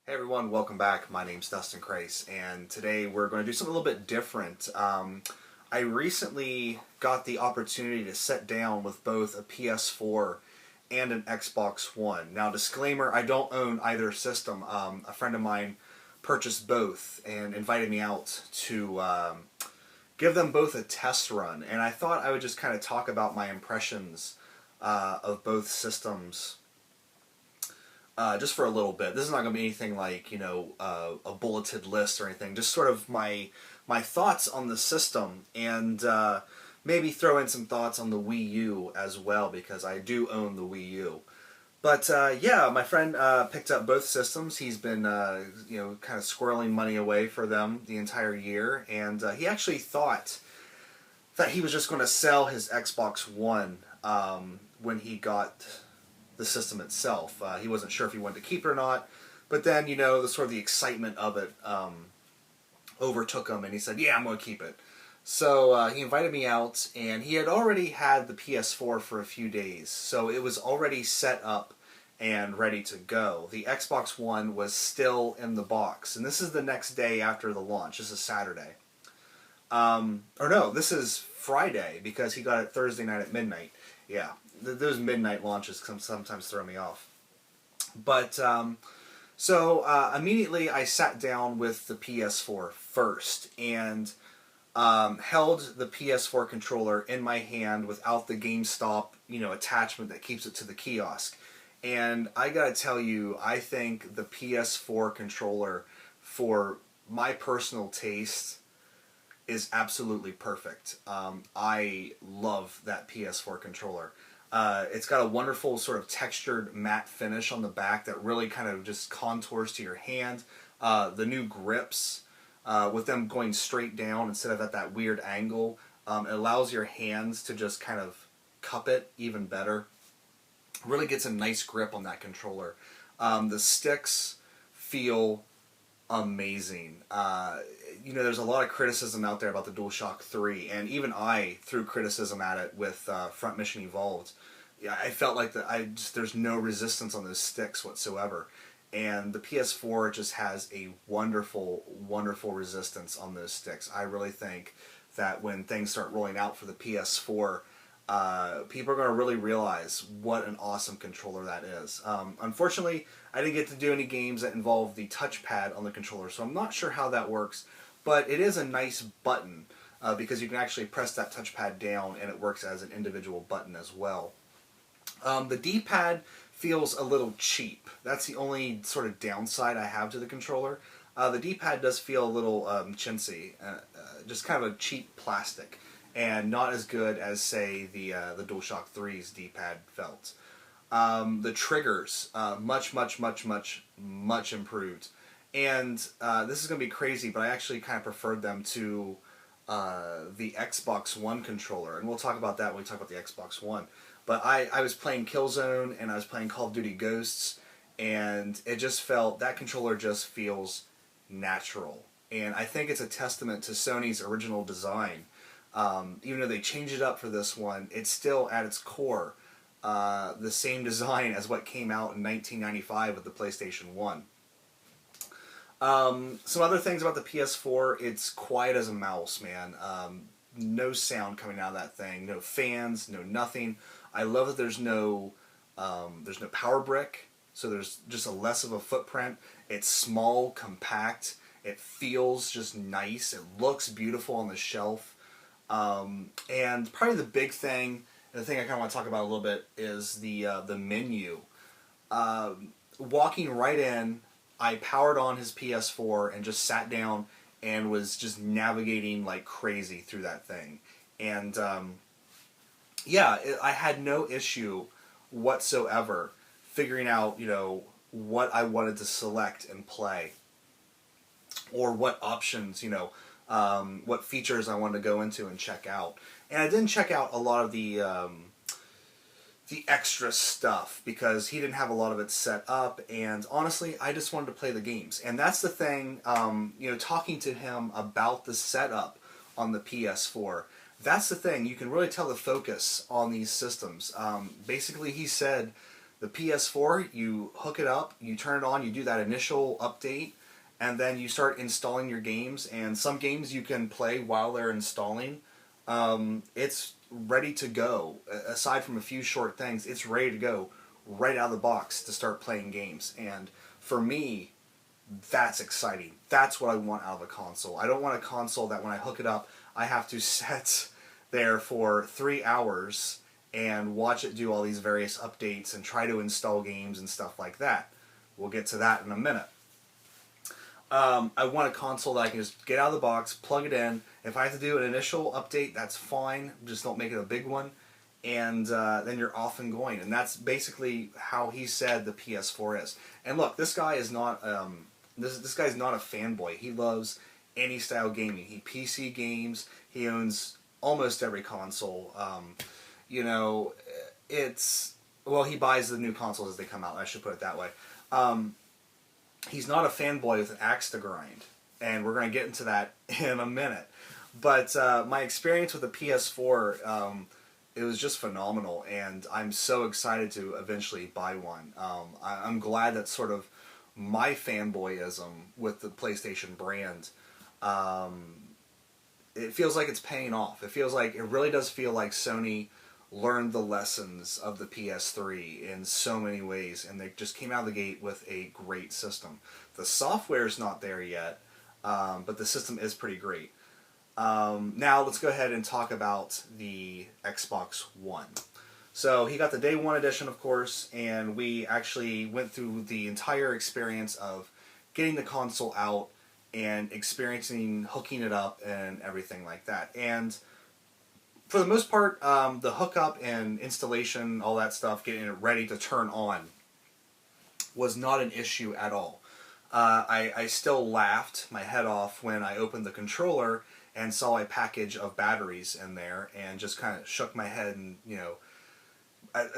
Hey everyone, welcome back. My name's Dustin Crace, and today we're going to do something a little bit different. I recently got the opportunity to sit down with both a PS4 and an Xbox One. Now, disclaimer, I don't own either system. A friend of mine purchased both and invited me out to give them both a test run, and I thought I would just kind of talk about my impressions of both systems just for a little bit. This is not going to be anything like a bulleted list or anything. Just sort of my thoughts on the system, and maybe throw in some thoughts on the Wii U as well, because I do own the Wii U. But yeah, my friend picked up both systems. He's been kind of squirreling money away for them the entire year, and he actually thought that he was just going to sell his Xbox One when he got the system itself. He wasn't sure if he wanted to keep it or not, but then the sort of the excitement of it overtook him, and he said, "Yeah, I'm going to keep it." So he invited me out, and he had already had the PS4 for a few days, so it was already set up and ready to go. The Xbox One was still in the box, and this is the next day after the launch. This is Saturday. Or no, this is Friday, because he got it Thursday night at midnight. Yeah, those midnight launches sometimes throw me off. But so immediately I sat down with the PS4 first and held the PS4 controller in my hand without the GameStop attachment that keeps it to the kiosk. And I gotta tell you, I think the PS4 controller, for my personal taste, is absolutely perfect. I love that PS4 controller. It's got a wonderful sort of textured matte finish on the back that really kind of just contours to your hand. The new grips, with them going straight down instead of at that weird angle, it allows your hands to just kind of cup it even better. Really gets a nice grip on that controller. The sticks feel amazing. There's a lot of criticism out there about the DualShock 3, and even I threw criticism at it with Front Mission Evolved. Yeah, I felt like there's no resistance on those sticks whatsoever, and the PS4 just has a wonderful, wonderful resistance on those sticks. I really think that when things start rolling out for the PS4, people are going to really realize what an awesome controller that is. Unfortunately, I didn't get to do any games that involve the touchpad on the controller, so I'm not sure how that works, but it is a nice button, because you can actually press that touchpad down and it works as an individual button as well. The D-pad feels a little cheap. That's the only sort of downside I have to the controller. The D-pad does feel a little chintzy, just kind of a cheap plastic, and not as good as, say, the DualShock 3's D-pad felt. The triggers, much improved. And this is going to be crazy, but I actually kind of preferred them to the Xbox One controller, and we'll talk about that when we talk about the Xbox One. But I was playing Killzone, and I was playing Call of Duty Ghosts, and it just felt, that controller just feels natural. And I think it's a testament to Sony's original design. Even though they changed it up for this one, it's still at its core the same design as what came out in 1995 with the PlayStation 1. Some other things about the PS4, it's quiet as a mouse, man. No sound coming out of that thing, no fans, no nothing. I love that there's no power brick, so there's just a less of a footprint. It's small, compact, it feels just nice, it looks beautiful on the shelf. And probably the big thing, and the thing I kind of want to talk about a little bit, is the menu. Walking right in, I powered on his PS4 and just sat down and was just navigating like crazy through that thing. And I had no issue whatsoever figuring out, what I wanted to select and play, or what options, what features I wanted to go into and check out. And I didn't check out a lot of the extra stuff, because he didn't have a lot of it set up, and honestly, I just wanted to play the games. And that's the thing, talking to him about the setup on the PS4, that's the thing, you can really tell the focus on these systems. Basically, he said The PS4, you hook it up, you turn it on, you do that initial update, and then you start installing your games. And some games you can play while they're installing. It's ready to go. Aside from a few short things, it's ready to go right out of the box to start playing games. And for me, that's exciting. That's what I want out of a console. I don't want a console that when I hook it up, I have to sit there for 3 hours and watch it do all these various updates and try to install games and stuff like that. We'll get to that in a minute. I want a console that I can just get out of the box, plug it in. If I have to do an initial update, that's fine. Just don't make it a big one. And then you're off and going. And that's basically how he said the PS4 is. And look, this guy is not this guy's not a fanboy. He loves any style gaming. He PC games. He owns almost every console. You know, he buys the new consoles as they come out. I should put it that way. He's not a fanboy with an axe to grind, and we're going to get into that in a minute. But my experience with the PS4, it was just phenomenal, and I'm so excited to eventually buy one. I'm glad that sort of my fanboyism with the PlayStation brand, it feels like it's paying off. It really does feel like Sony learned the lessons of the PS3 in so many ways, and they just came out of the gate with a great system. The software's not there yet, but the system is pretty great. Now let's go ahead and talk about the Xbox One. So he got the Day 1 edition, of course, and we actually went through the entire experience of getting the console out and experiencing hooking it up and everything like that. And for the most part, the hookup and installation, all that stuff, getting it ready to turn on, was not an issue at all. I still laughed my head off when I opened the controller and saw a package of batteries in there and just kind of shook my head and, you know,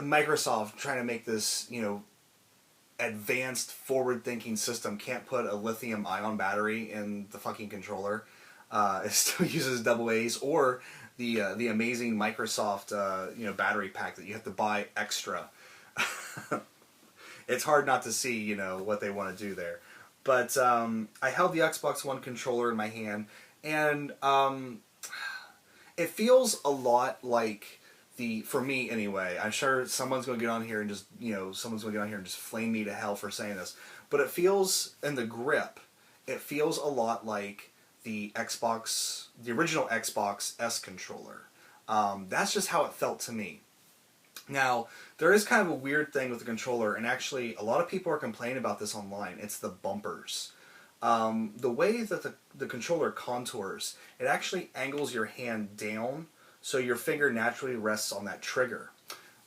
Microsoft trying to make this, you know, advanced forward-thinking system can't put a lithium-ion battery in the fucking controller. It still uses AA's or the amazing Microsoft you know, battery pack that you have to buy extra. It's hard not to see, you know, what they want to do there. But I held the Xbox One controller in my hand, and it feels a lot like for me anyway. I'm sure someone's going to get on here and just, you know, flame me to hell for saying this. But it feels, in the grip, it feels a lot like the original Xbox S controller. That's just how it felt to me. Now, there is kind of a weird thing with the controller, and actually a lot of people are complaining about this online. It's the bumpers. The way that the controller contours, it actually angles your hand down so your finger naturally rests on that trigger.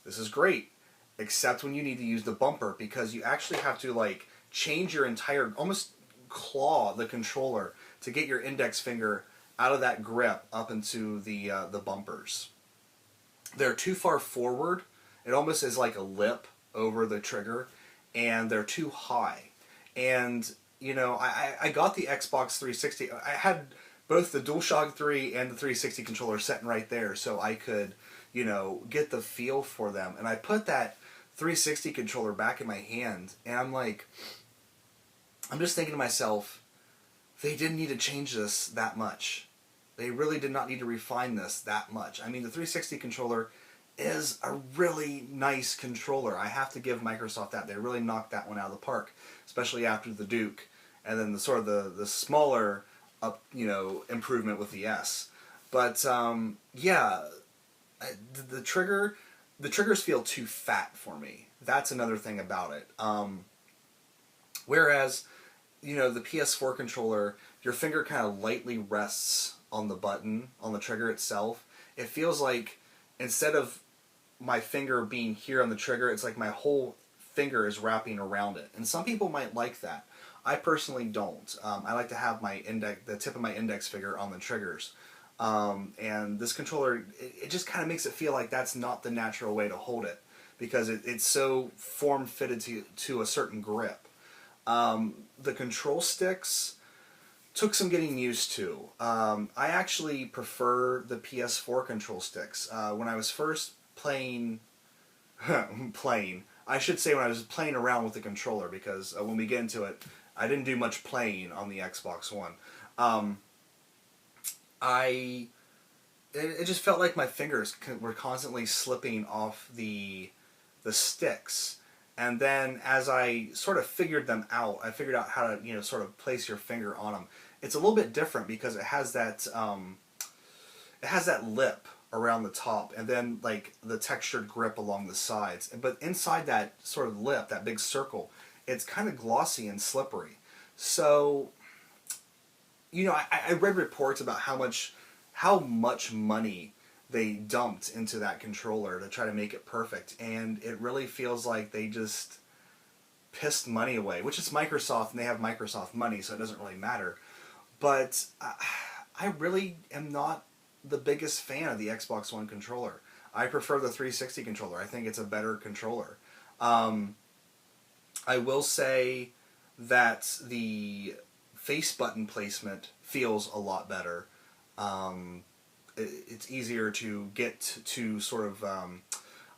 This is great, except when you need to use the bumper, because you actually have to like change your entire, almost claw the controller to get your index finger out of that grip up into the bumpers. They're too far forward. It almost is like a lip over the trigger, and they're too high. And, you know, I got the Xbox 360. I had both the DualShock 3 and the 360 controller sitting right there so I could, you know, get the feel for them. And I put that 360 controller back in my hand, and I'm just thinking to myself, they didn't need to change this that much. They really did not need to refine this that much. I mean, the 360 controller is a really nice controller. I have to give Microsoft that. They really knocked that one out of the park, especially after the Duke, and then the smaller you know, improvement with the S. But yeah, the triggers feel too fat for me. That's another thing about it. Whereas, you know, the PS4 controller, your finger kind of lightly rests on the button, on the trigger itself. It feels like instead of my finger being here on the trigger, it's like my whole finger is wrapping around it. And some people might like that. I personally don't. I like to have the tip of my index finger on the triggers. And this controller, it just kind of makes it feel like that's not the natural way to hold it, because it's so form-fitted to a certain grip. The control sticks took some getting used to. I actually prefer the PS4 control sticks. When I was first playing, I should say when I was playing around with the controller, because when we get into it, I didn't do much playing on the Xbox One. It just felt like my fingers were constantly slipping off the sticks. And then as I sort of figured them out, I figured out how to, sort of place your finger on them. It's a little bit different because it has that lip around the top, and then like the textured grip along the sides. But inside that sort of lip, that big circle, it's kind of glossy and slippery. So, I read reports about how much money they dumped into that controller to try to make it perfect, and it really feels like they just pissed money away, which is Microsoft, and they have Microsoft money, so it doesn't really matter. But I really am not the biggest fan of the Xbox One controller. I prefer the 360 controller. I think it's a better controller. I will say that the face button placement feels a lot better. It's easier to get to sort of...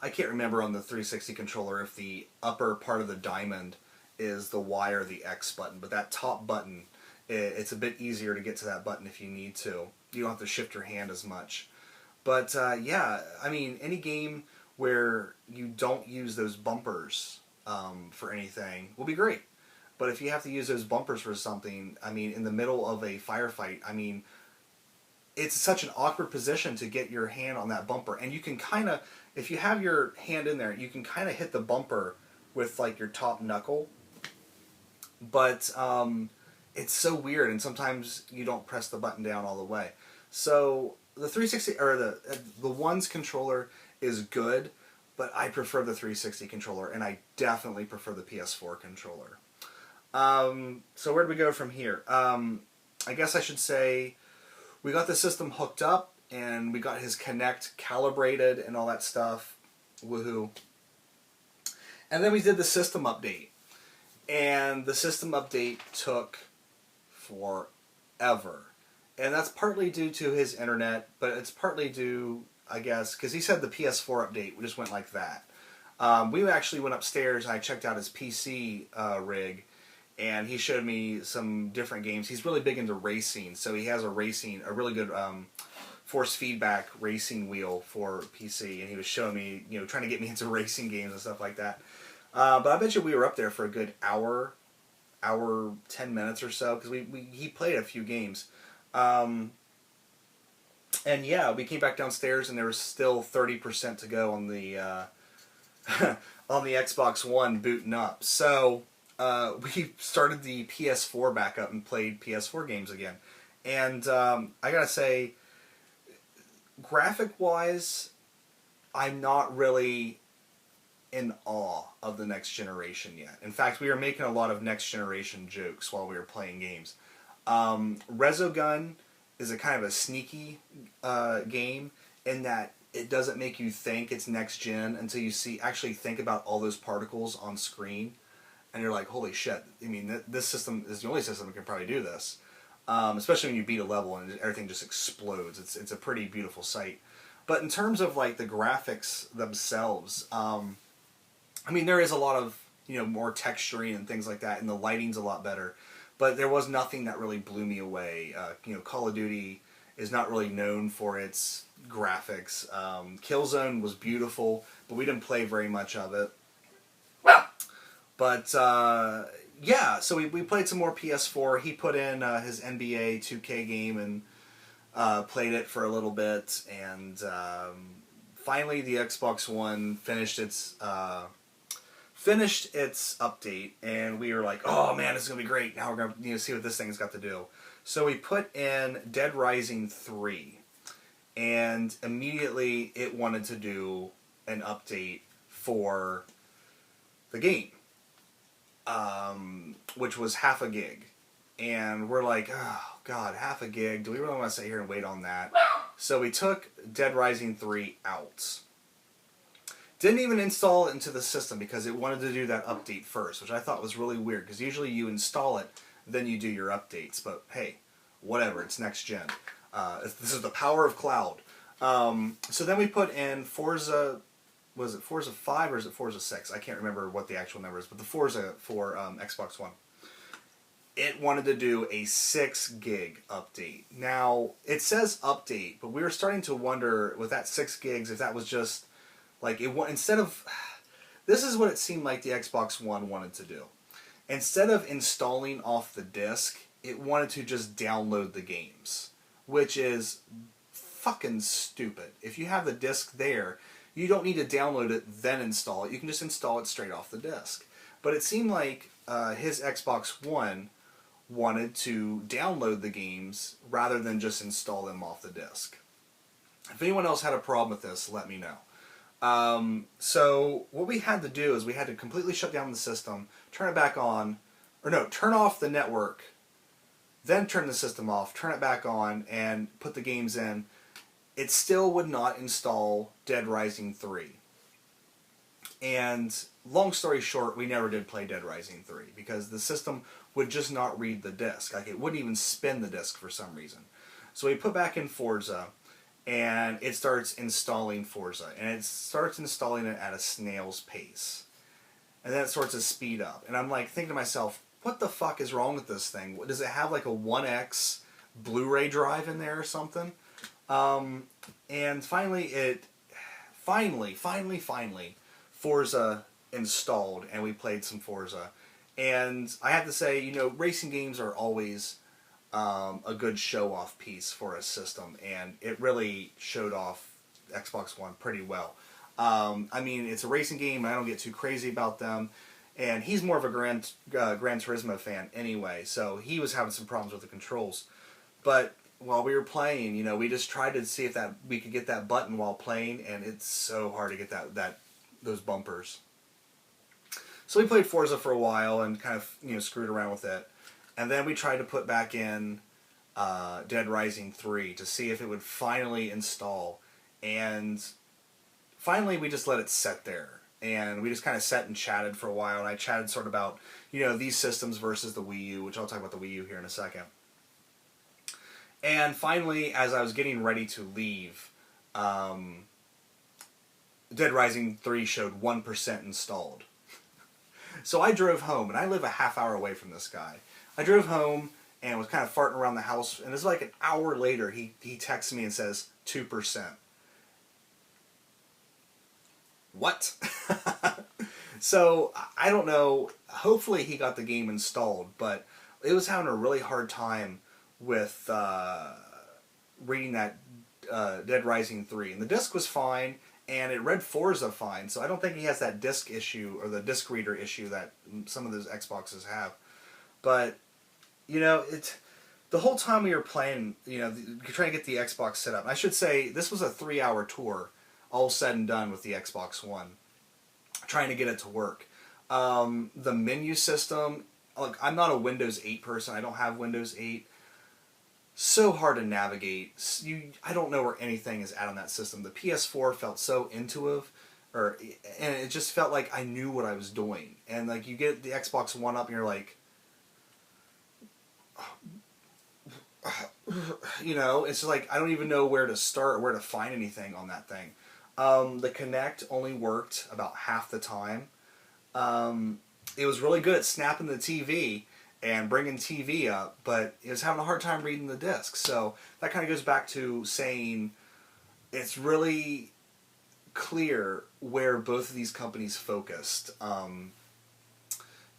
I can't remember on the 360 controller if the upper part of the diamond is the Y or the X button, but that top button, it's a bit easier to get to that button if you need to. You don't have to shift your hand as much. But yeah, I mean, any game where you don't use those bumpers for anything will be great. But if you have to use those bumpers for something, I mean, in the middle of a firefight, I mean, it's such an awkward position to get your hand on that bumper. And you can kind of, if you have your hand in there, you can kind of hit the bumper with like your top knuckle. But it's so weird, and sometimes you don't press the button down all the way. So the 360 or the One's controller is good, but I prefer the 360 controller, and I definitely prefer the PS4 controller. So where do we go from here? I guess I should say we got the system hooked up, and we got his Kinect calibrated and all that stuff. Woohoo. And then we did the system update. And the system update took forever. And that's partly due to his internet, but it's partly due, I guess, because he said the PS4 update just went like that. We actually went upstairs and I checked out his PC rig, and he showed me some different games. He's really big into racing, so he has a really good force feedback racing wheel for PC, and he was showing me, trying to get me into racing games and stuff like that. But I bet you we were up there for a good hour 10 minutes or so, because he played a few games. And yeah, we came back downstairs and there was still 30% to go on the on the Xbox One booting up. So we started the PS4 back up and played PS4 games again. And I gotta say, graphic-wise, I'm not really in awe of the next generation yet. In fact, we were making a lot of next generation jokes while we were playing games. Resogun is a kind of a sneaky game in that it doesn't make you think it's next gen until you actually think about all those particles on screen, and you're like, holy shit, I mean, this system is the only system that can probably do this. Especially when you beat a level and everything just explodes. It's a pretty beautiful sight. But in terms of like the graphics themselves, I mean, there is a lot of, more texturing and things like that, and the lighting's a lot better. But there was nothing that really blew me away. Call of Duty is not really known for its graphics. Killzone was beautiful, but we didn't play very much of it. But, yeah, so we played some more PS4. He put in his NBA 2K game and played it for a little bit. And finally, the Xbox One finished its update, and we were like, oh man, this is going to be great. Now we're going to see what this thing's got to do. So we put in Dead Rising 3, and immediately it wanted to do an update for the game, which was half a gig. And we're like, oh god, half a gig, do we really want to sit here and wait on that? So we took Dead Rising 3 out. Didn't even install it into the system because it wanted to do that update first, which I thought was really weird, because usually you install it, then you do your updates. But hey, whatever, it's next gen. This is the power of cloud. So then we put in Forza was it Forza 5 or is it Forza 6? I can't remember what the actual number is, but the Forza for Xbox One. It wanted to do a 6 gig update. Now, it says update, but we were starting to wonder with that 6 gigs if that was just like instead of this is what it seemed like the Xbox One wanted to do. Instead of installing off the disc, it wanted to just download the games, which is fucking stupid. If you have the disc there, you don't need to download it then install it. You can just install it straight off the disc. But it seemed like his Xbox One wanted to download the games rather than just install them off the disc. If anyone else had a problem with this, let me know. So what we had to do is we had to completely shut down the system, turn it back on, or no, turn off the network, then turn the system off, turn it back on, and put the games in. It still would not install Dead Rising 3. And long story short, we never did play Dead Rising 3 because the system would just not read the disc. Like, it wouldn't even spin the disc for some reason. So we put back in Forza, and it starts installing Forza. And it starts installing it at a snail's pace. And then it starts to speed up. And I'm like thinking to myself, what the fuck is wrong with this thing? Does it have like a 1X Blu-ray drive in there or something? And finally, Forza installed, and we played some Forza. And I have to say, you know, racing games are always a good show-off piece for a system, and it really showed off Xbox One pretty well. I mean, it's a racing game, and I don't get too crazy about them. And he's more of a Gran Turismo fan anyway, so he was having some problems with the controls. But while we were playing, you know, we just tried to see if we could get that button while playing, and it's so hard to get those bumpers. So we played Forza for a while and kind of, you know, screwed around with it. And then we tried to put back in Dead Rising 3 to see if it would finally install. And finally we just let it sit there. And we just kind of sat and chatted for a while. And I chatted sort of about, you know, these systems versus the Wii U, which I'll talk about the Wii U here in a second. And finally, as I was getting ready to leave, Dead Rising 3 showed 1% installed. So I drove home, and I live a half hour away from this guy. I drove home and was kind of farting around the house, and it's like an hour later, he texts me and says, 2%. What? So, I don't know. Hopefully he got the game installed, but it was having a really hard time with reading that Dead Rising 3. And the disc was fine, and it read Forza fine, so I don't think he has that disc issue, or the disc reader issue that some of those Xboxes have. But, you know, the whole time we were playing, you know, trying to get the Xbox set up. I should say, this was a 3-hour tour, all said and done with the Xbox One, trying to get it to work. The menu system, look, I'm not a Windows 8 person, I don't have Windows 8. So hard to navigate. I don't know where anything is at on that system. The PS4 felt so intuitive, and it just felt like I knew what I was doing. And like you get the Xbox One up, and you're like, you know, it's like I don't even know where to start or where to find anything on that thing. The Kinect only worked about half the time. It was really good at snapping the TV and bringing TV up, but it was having a hard time reading the disc. So that kind of goes back to saying it's really clear where both of these companies focused.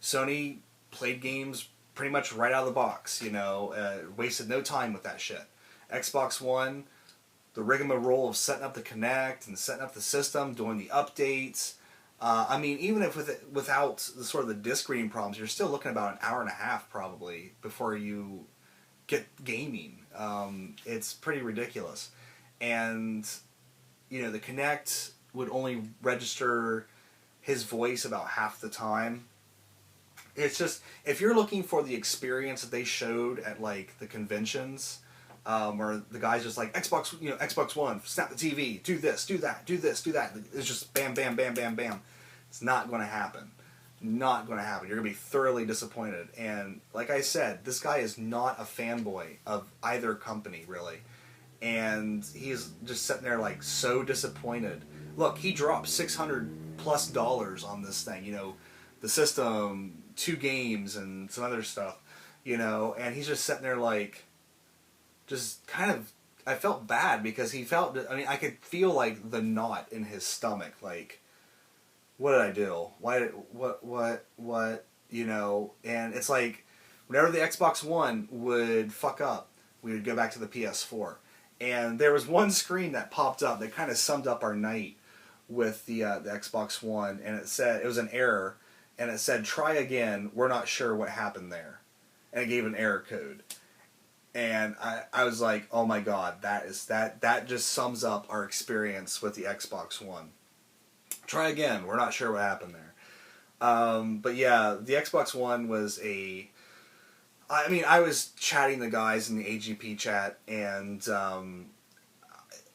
Sony played games pretty much right out of the box, you know, wasted no time with that shit. Xbox One, the rigmarole of setting up the Kinect and setting up the system, doing the updates. I mean, even if without the sort of the disc reading problems, you're still looking about an hour and a half probably before you get gaming. It's pretty ridiculous. And, you know, the Kinect would only register his voice about half the time. It's just, if you're looking for the experience that they showed at, like, the conventions, or the guy's just like, Xbox One, snap the TV, do this, do that, do this, do that. It's just bam, bam, bam, bam, bam. It's not going to happen. Not going to happen. You're going to be thoroughly disappointed. And like I said, this guy is not a fanboy of either company, really. And he's just sitting there like so disappointed look, he dropped $600+ on this thing. You know, the system, 2 games, and some other stuff. You know, and he's just sitting there like, just kind of. I felt bad because he felt. I mean, I could feel like the knot in his stomach. Like, what did I do? Why? What? You know, and it's like, whenever the Xbox One would fuck up, we would go back to the PS4. And there was one screen that popped up that kind of summed up our night with the Xbox One, and it was an error, and it said, "Try again. We're not sure what happened there," and it gave an error code. And I was like, oh my god, that just sums up our experience with the Xbox One. Try again. We're not sure what happened there. But yeah, the Xbox One was I mean, I was chatting the guys in the AGP chat, and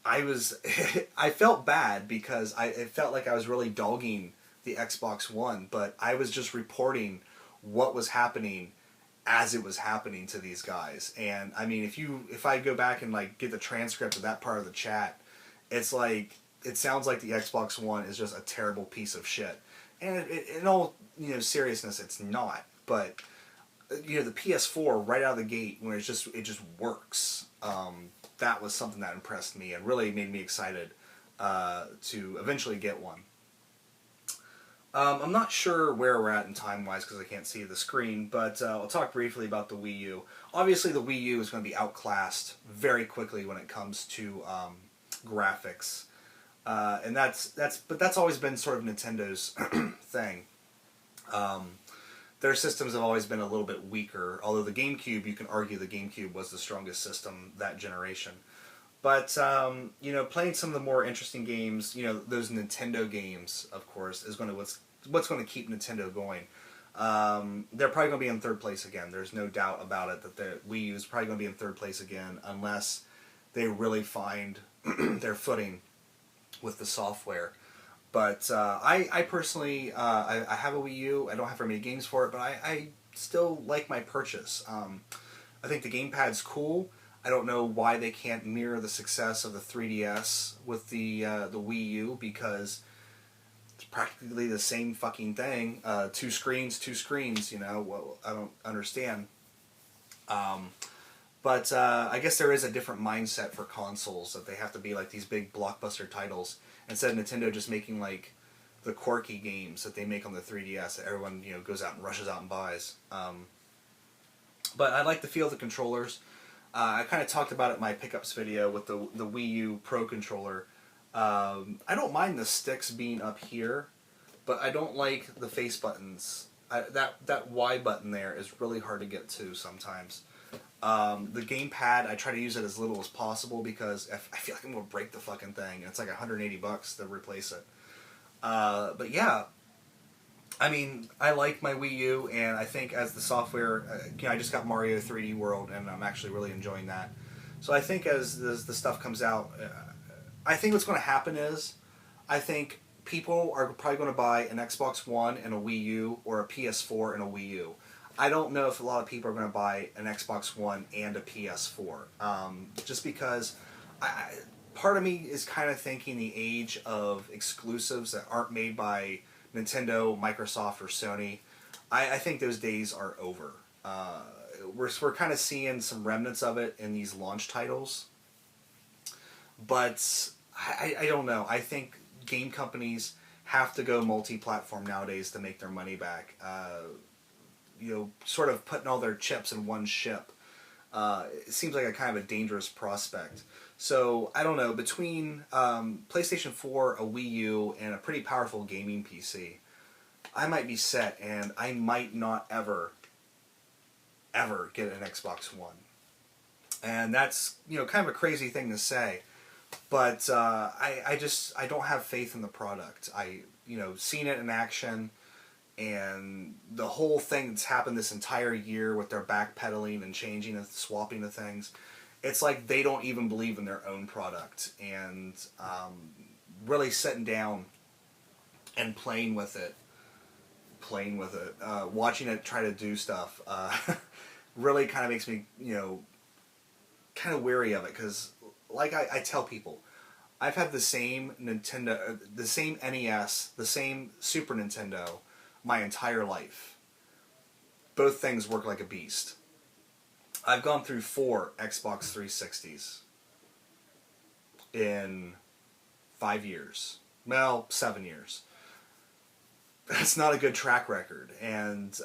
I felt bad because it felt like I was really dogging the Xbox One, but I was just reporting what was happening as it was happening to these guys. And I mean, if I go back and like get the transcript of that part of the chat, it's like, it sounds like the Xbox One is just a terrible piece of shit. And in all, you know, seriousness, it's not. But you know, the PS4 right out of the gate, when it just works. That was something that impressed me and really made me excited to eventually get one. I'm not sure where we're at in time-wise because I can't see the screen, but I'll talk briefly about the Wii U. Obviously, the Wii U is going to be outclassed very quickly when it comes to graphics, and that's always been sort of Nintendo's thing. Their systems have always been a little bit weaker, although the GameCube, you can argue the GameCube was the strongest system that generation. But, you know, playing some of the more interesting games, you know, those Nintendo games, of course, is going to what's going to keep Nintendo going. They're probably going to be in third place again. There's no doubt about it that the Wii U is probably going to be in third place again unless they really find their footing with the software. But I personally, I have a Wii U. I don't have very many games for it, but I still like my purchase. I think the gamepad's cool. I don't know why they can't mirror the success of the 3DS with the Wii U, because it's practically the same fucking thing. Two screens, you know. Well, I don't understand. But I guess there is a different mindset for consoles, that they have to be like these big blockbuster titles instead of Nintendo just making like the quirky games that they make on the 3DS that everyone, you know, goes out and rushes out and buys. But I like the feel of the controllers. I kind of talked about it in my pickups video with the Wii U Pro controller. I don't mind the sticks being up here, but I don't like the face buttons. That Y button there is really hard to get to sometimes. The gamepad, I try to use it as little as possible because I feel like I'm going to break the fucking thing. And it's like $180 to replace it. But yeah, I mean, I like my Wii U, and I think as the software, you know, I just got Mario 3D World, and I'm actually really enjoying that. So I think as the stuff comes out, I think what's going to happen is, I think people are probably going to buy an Xbox One and a Wii U, or a PS4 and a Wii U. I don't know if a lot of people are going to buy an Xbox One and a PS4, just because part of me is kind of thinking the age of exclusives that aren't made by Nintendo, Microsoft, or Sony, I think those days are over. We're kind of seeing some remnants of it in these launch titles, but I don't know. I think game companies have to go multi-platform nowadays to make their money back. You know, sort of putting all their chips in one ship. It seems like a kind of a dangerous prospect. So, I don't know, between PlayStation 4, a Wii U, and a pretty powerful gaming PC, I might be set, and I might not ever get an Xbox One. And that's, you know, kind of a crazy thing to say, but I don't have faith in the product. You know, seen it in action, and the whole thing that's happened this entire year with their backpedaling and changing and swapping the things, it's like they don't even believe in their own product, and really sitting down and playing with it, watching it try to do stuff, really kind of makes me, you know, kind of weary of it, because like I tell people, I've had the same Nintendo, the same NES, the same Super Nintendo my entire life. Both things work like a beast. I've gone through 4 Xbox 360s in 5 years. Well, 7 years. That's not a good track record. And,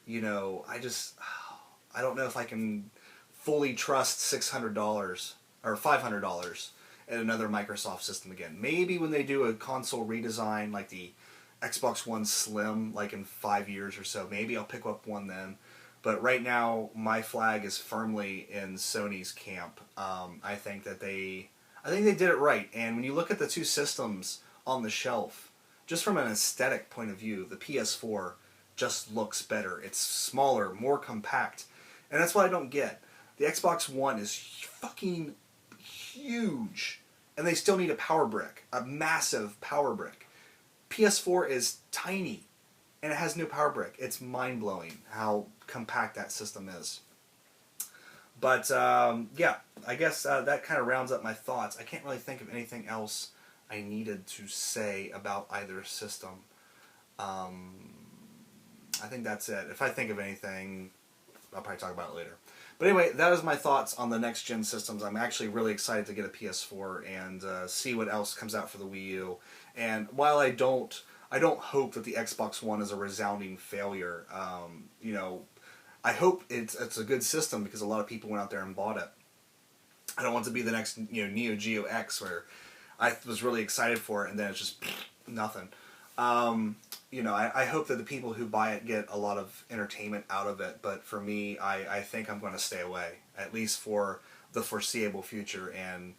you know, I don't know if I can fully trust $600 or $500 in another Microsoft system again. Maybe when they do a console redesign like the Xbox One Slim, like in 5 years or so, maybe I'll pick up one then. But right now, my flag is firmly in Sony's camp. I think they did it right. And when you look at the two systems on the shelf, just from an aesthetic point of view, the PS4 just looks better. It's smaller, more compact. And that's what I don't get. The Xbox One is fucking huge. And they still need a power brick. A massive power brick. PS4 is tiny. And it has no power brick. It's mind-blowing how compact that system is. But, yeah, I guess that kind of rounds up my thoughts. I can't really think of anything else I needed to say about either system. I think that's it. If I think of anything, I'll probably talk about it later. But anyway, that is my thoughts on the next-gen systems. I'm actually really excited to get a PS4 and see what else comes out for the Wii U. And while I don't hope that the Xbox One is a resounding failure. You know, I hope it's a good system because a lot of people went out there and bought it. I don't want it to be the next, you know, Neo Geo X where I was really excited for it and then it's just nothing. You know, I hope that the people who buy it get a lot of entertainment out of it, but for me, I think I'm going to stay away, at least for the foreseeable future, and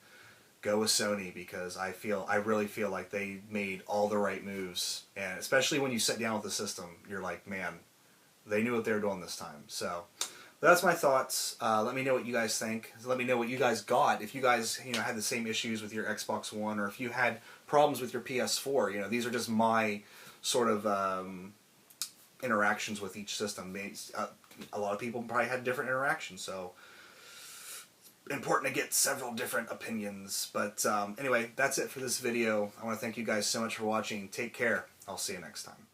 go with Sony because I really feel like they made all the right moves, and especially when you sit down with the system, you're like, man, they knew what they were doing this time. So that's my thoughts. Let me know what you guys think. Let me know what you guys got. If you guys, you know, had the same issues with your Xbox One, or if you had problems with your PS4, you know, these are just my sort of interactions with each system. A lot of people probably had different interactions, so important to get several different opinions. But anyway, that's it for this video. I want to thank you guys so much for watching. Take care. I'll see you next time.